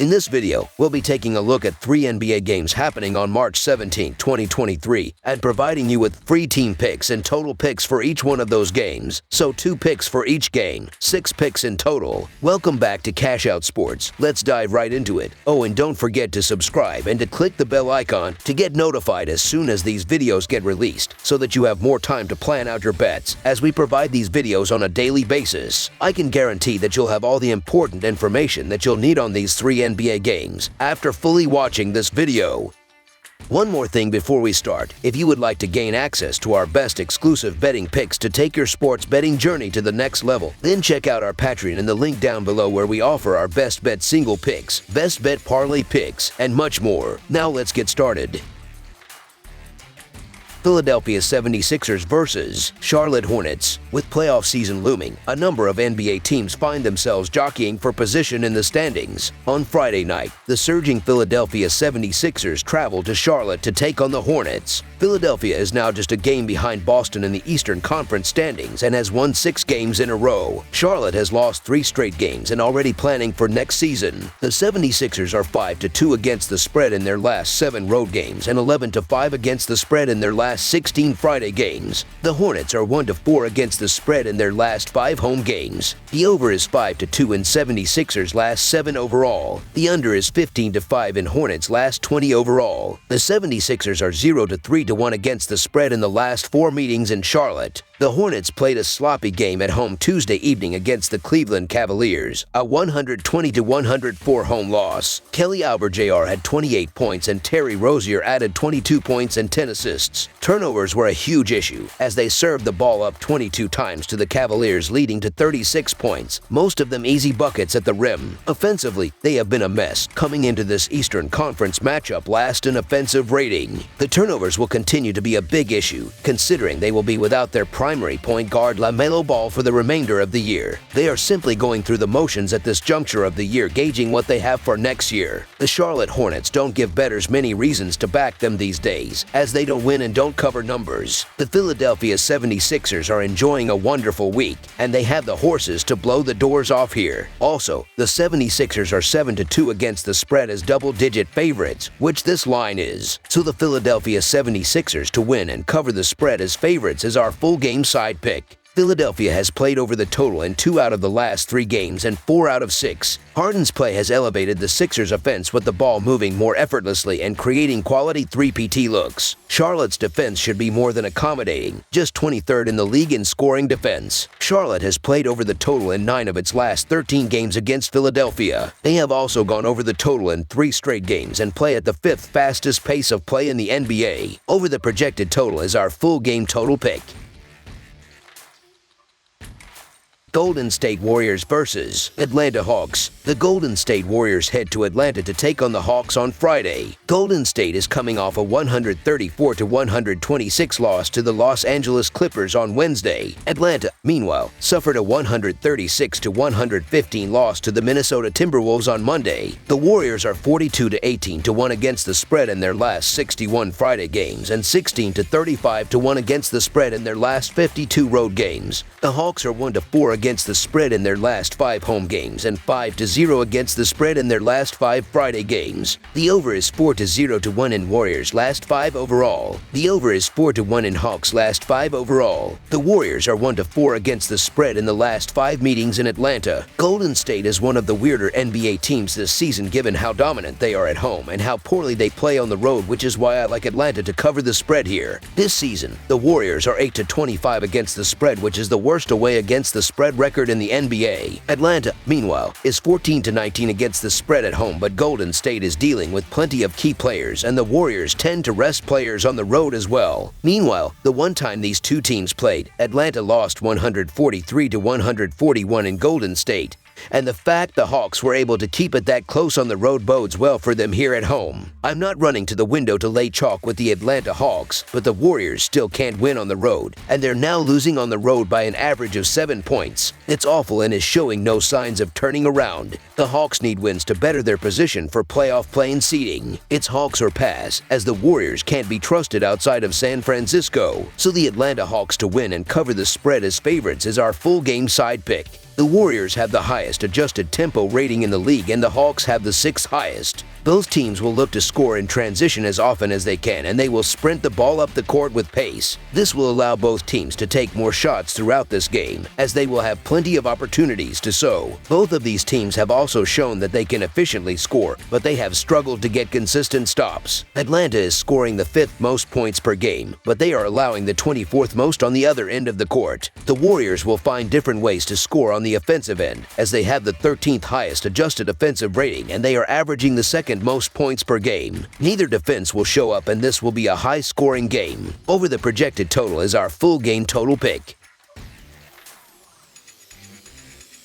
In this video, we'll be taking a look at 3 NBA games happening on March 17, 2023, and providing you with free team picks and total picks for each one of those games. So 2 picks for each game, 6 picks in total. Welcome back to Cash Out Sports. Let's dive right into it. Oh, and don't forget to subscribe and to click the bell icon to get notified as soon as these videos get released, so that you have more time to plan out your bets as we provide these videos on a daily basis. I can guarantee that you'll have all the important information that you'll need on these 3 NBA games after fully watching this video. One more thing before we start. If you would like to gain access to our best exclusive betting picks to take your sports betting journey to the next level, then check out our Patreon in the link down below, where we offer our best bet single picks, best bet parlay picks, and much more. Now let's get started. Philadelphia 76ers versus Charlotte Hornets. With playoff season looming, a number of NBA teams find themselves jockeying for position in the standings. On Friday night, the surging Philadelphia 76ers traveled to Charlotte to take on the Hornets. Philadelphia is now just a game behind Boston in the Eastern Conference standings and has won 6 games in a row. Charlotte has lost 3 straight games and already planning for next season. The 76ers are 5-2 against the spread in their last 7 road games and 11-5 against the spread in their last 16 Friday games. The Hornets are 1-4 against the spread in their last 5 home games. The over is 5-2 in 76ers' last 7 overall. The under is 15-5 in Hornets' last 20 overall. The 76ers are 0-3-1 against the spread in the last 4 meetings in Charlotte. The Hornets played a sloppy game at home Tuesday evening against the Cleveland Cavaliers, a 120-104 home loss. Kelly Oubre Jr. had 28 points and Terry Rozier added 22 points and 10 assists. Turnovers were a huge issue, as they served the ball up 22 times to the Cavaliers, leading to 36 points, most of them easy buckets at the rim. Offensively, they have been a mess, coming into this Eastern Conference matchup last in offensive rating. The turnovers will continue to be a big issue, considering they will be without their primary point guard LaMelo Ball for the remainder of the year. They are simply going through the motions at this juncture of the year, gauging what they have for next year. The Charlotte Hornets don't give bettors many reasons to back them these days, as they don't win and don't cover numbers. The Philadelphia 76ers are enjoying a wonderful week, and they have the horses to blow the doors off here. Also, the 76ers are 7-2 against the spread as double-digit favorites, which this line is. So the Philadelphia 76ers to win and cover the spread as favorites is our full game side pick. Philadelphia has played over the total in 2 out of the last 3 games and 4 out of 6. Harden's play has elevated the Sixers' offense, with the ball moving more effortlessly and creating quality 3PT looks. Charlotte's defense should be more than accommodating, just 23rd in the league in scoring defense. Charlotte has played over the total in 9 of its last 13 games against Philadelphia. They have also gone over the total in 3 straight games and play at the 5th fastest pace of play in the NBA. Over the projected total is our full game total pick. Golden State Warriors versus Atlanta Hawks. The Golden State Warriors head to Atlanta to take on the Hawks on Friday. Golden State is coming off a 134-126 loss to the Los Angeles Clippers on Wednesday. Atlanta, meanwhile, suffered a 136-115 loss to the Minnesota Timberwolves on Monday. The Warriors are 42-18-1 against the spread in their last 61 Friday games and 16-35-1 against the spread in their last 52 road games. The Hawks are 1-4 against the spread in their last 5 home games and 5-0 against the spread in their last 5 Friday games. The over is 4-0-1 in Warriors' last 5 overall. The over is 4-1 in Hawks' last 5 overall. The Warriors are 1-4 against the spread in the last 5 meetings in Atlanta. Golden State is one of the weirder NBA teams this season, given how dominant they are at home and how poorly they play on the road, which is why I like Atlanta to cover the spread here. This season, the Warriors are 8-25 against the spread, which is the worst away against the spread record in the NBA. Atlanta, meanwhile, is 14-19 against the spread at home, but Golden State is dealing with plenty of key players, and the Warriors tend to rest players on the road as well. Meanwhile, the one time these two teams played, Atlanta lost 143-141 in Golden State. And the fact the Hawks were able to keep it that close on the road bodes well for them here at home. I'm not running to the window to lay chalk with the Atlanta Hawks, but the Warriors still can't win on the road, and they're now losing on the road by an average of 7 points. It's awful and is showing no signs of turning around. The Hawks need wins to better their position for playoff play and seeding. It's Hawks or pass, as the Warriors can't be trusted outside of San Francisco. So the Atlanta Hawks to win and cover the spread as favorites is our full game side pick. The Warriors have the highest adjusted tempo rating in the league, and the Hawks have the sixth highest. Both teams will look to score in transition as often as they can, and they will sprint the ball up the court with pace. This will allow both teams to take more shots throughout this game, as they will have plenty of opportunities to so. Both of these teams have also shown that they can efficiently score, but they have struggled to get consistent stops. Atlanta is scoring the 5th most points per game, but they are allowing the 24th most on the other end of the court. The Warriors will find different ways to score on the offensive end, as they have the 13th highest adjusted offensive rating, and they are averaging the 2nd most points per game. Neither defense will show up, and this will be a high-scoring game. Over the projected total is our full game total pick.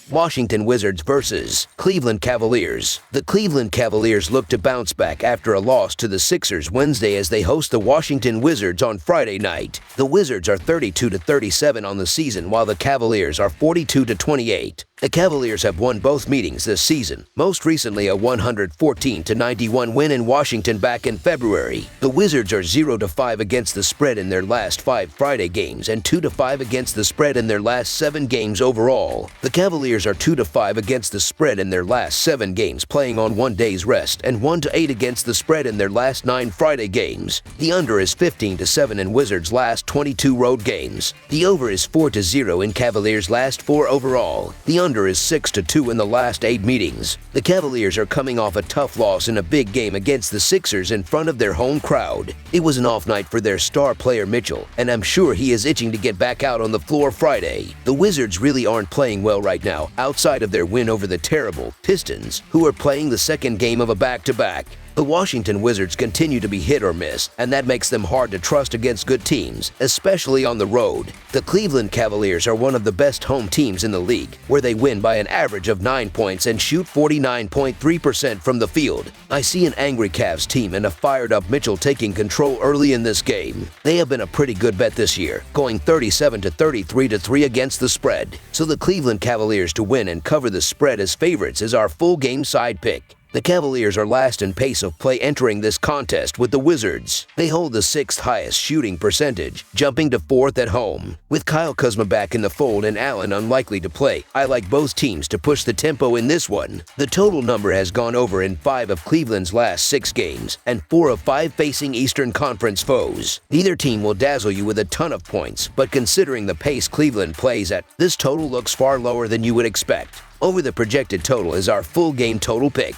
Washington Wizards versus Cleveland Cavaliers. The Cleveland Cavaliers look to bounce back after a loss to the Sixers Wednesday as they host the Washington Wizards on Friday night. The Wizards are 32-37 on the season, while the Cavaliers are 42-28. The Cavaliers have won both meetings this season, most recently a 114-91 win in Washington back in February. The Wizards are 0-5 against the spread in their last 5 Friday games and 2-5 against the spread in their last 7 games overall. The Cavaliers are 2-5 against the spread in their last 7 games playing on 1 day's rest, and 1-8 against the spread in their last 9 Friday games. The under is 15-7 in Wizards' last 22 road games. The over is 4-0 in Cavaliers' last 4 overall. The under is 6-2 in the last 8 meetings. The Cavaliers are coming off a tough loss in a big game against the Sixers in front of their home crowd. It was an off night for their star player Mitchell, and I'm sure he is itching to get back out on the floor Friday. The Wizards really aren't playing well right now, outside of their win over the terrible Pistons, who are playing the second game of a back-to-back. The Washington Wizards continue to be hit or miss, and that makes them hard to trust against good teams, especially on the road. The Cleveland Cavaliers are one of the best home teams in the league, where they win by an average of 9 points and shoot 49.3% from the field. I see an angry Cavs team and a fired-up Mitchell taking control early in this game. They have been a pretty good bet this year, going 37-33-3 against the spread. So the Cleveland Cavaliers to win and cover the spread as favorites is our full game side pick. The Cavaliers are last in pace of play entering this contest with the Wizards. They hold the 6th highest shooting percentage, jumping to 4th at home. With Kyle Kuzma back in the fold and Allen unlikely to play, I like both teams to push the tempo in this one. The total number has gone over in 5 of Cleveland's last 6 games, and 4 of 5 facing Eastern Conference foes. Neither team will dazzle you with a ton of points, but considering the pace Cleveland plays at, this total looks far lower than you would expect. Over the projected total is our full game total pick.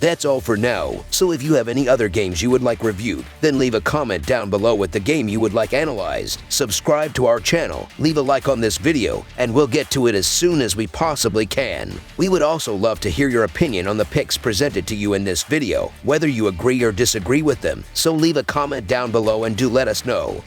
That's all for now, so if you have any other games you would like reviewed, then leave a comment down below with the game you would like analyzed. Subscribe to our channel, leave a like on this video, and we'll get to it as soon as we possibly can. We would also love to hear your opinion on the picks presented to you in this video, whether you agree or disagree with them, so leave a comment down below and do let us know.